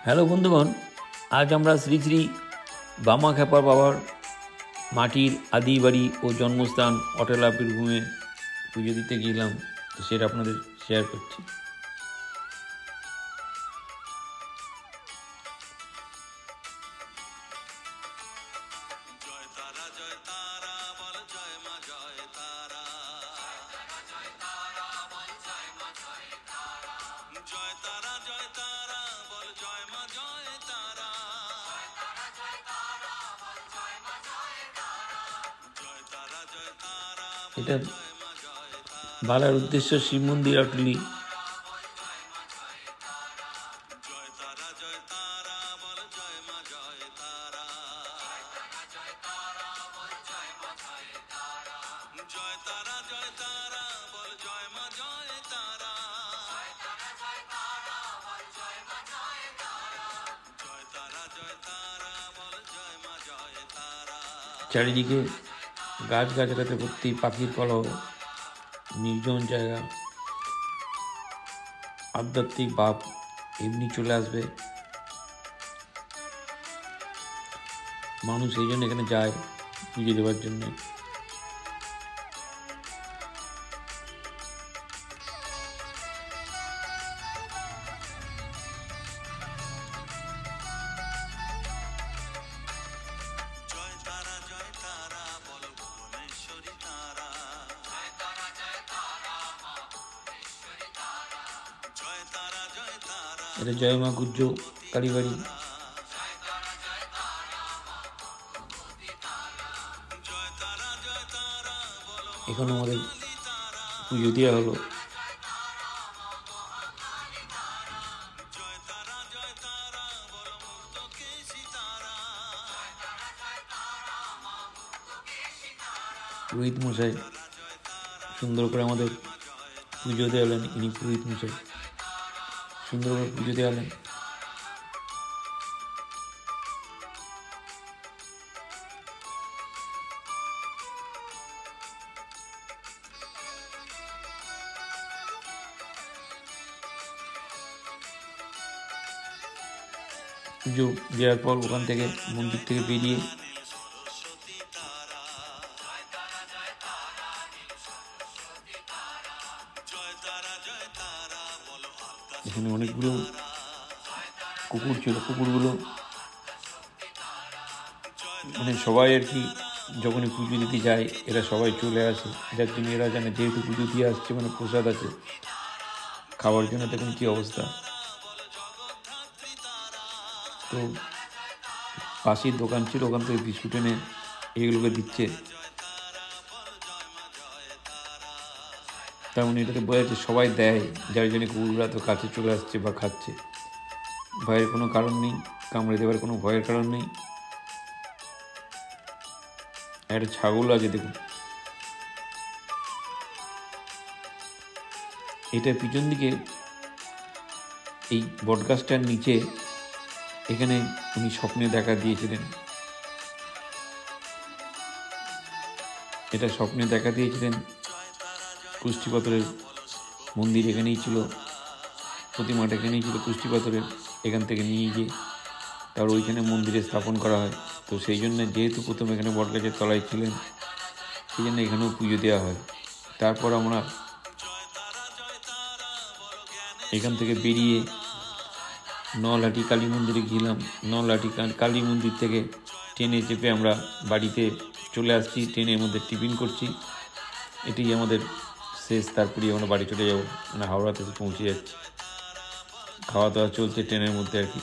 Hello বন্ধুগণ, আজ আমরা শ্রী শ্রী বামাখ্যাপা বাবার মাটির আদি বাড়ি ও জন্মস্থান অটেলা বীরভূমে পুজো দিতে গেলাম। তো সেটা আপনাদের শেয়ার করছি। এটা বালার উদ্দেশ্য শিব মন্দির অটলি। চারিদিকে গাছগাছালিতে ভর্তি, পাখির কলহ, নির্জন জায়গা, আধ্যাত্মিক ভাব এমনি চলে আসবে। মানুষ এই জন্য এখানে যায় পুজো দেওয়ার জন্য। এটা জয় মা গুজ্জ কালীবাড়ি। এখানে আমাদের পুজো দেওয়া হলো। পুরোহিত মশাই সুন্দর করে আমাদের পুজো দেওয়ালেন। ইনি পুরোহিত মশাই সুন্দর করে পুজো দেওয়ালেন। পুজো দেওয়ার পর ওখান থেকে মন্দির থেকে বেরিয়ে এখানে অনেকগুলো কুকুর ছিল। কুকুরগুলো মানে সবাই আর কি যখনই পুজো দিতে যায় এরা সবাই চলে আসে, যার জন্য এরা জানে যেহেতু পুজো দিয়ে আসছে মানে প্রসাদ আছে, খাওয়ার জন্য দেখুন কী অবস্থা। তো পাশের দোকান ছিল, ওখান থেকে বিস্কুট এনে এগুলোকে দিচ্ছে। তার মানে এটাকে বোঝা যাচ্ছে সবাই দেয়, যার জন্য কুকুররা তো কাছে চলে আসছে বা খাচ্ছে। ভয়ের কোনো কারণ নেই, কামড়ে দেওয়ার কোনো ভয়ের কারণ নেই। একটা ছাগল আছে দেখুন। এটার পিছন দিকে এই বটগাছটার নিচে এখানে উনি স্বপ্নে দেখা দিয়েছিলেন। এটা স্বপ্নে দেখা দিয়েছিলেন। পুষ্টিপাথরের মন্দির এখানেই ছিল, প্রতিমাটা এখানেই ছিল পুষ্টিপাথরের। এখান থেকে নিয়ে গিয়ে তারপর ওইখানে মন্দিরে স্থাপন করা হয়। তো সেই জন্য যেহেতু প্রথম এখানে বটগাছের তলায় ছিলেন, সেই জন্য এখানেও পুজো দেওয়া হয়। তারপর আমরা এখান থেকে বেরিয়ে নলহাটি কালী মন্দিরে গেলাম। নলহাটি কালী মন্দির থেকে ট্রেনে চেপে আমরা বাড়িতে চলে আসছি। ট্রেনের মধ্যে টিফিন করছি, এটি আমাদের শেষ। তারপরেই আমরা বাড়ি চলে যাবো, মানে হাওড়াতে পৌঁছে যাচ্ছি। খাওয়া দাওয়া চলছে ট্রেনের মধ্যে আর কি।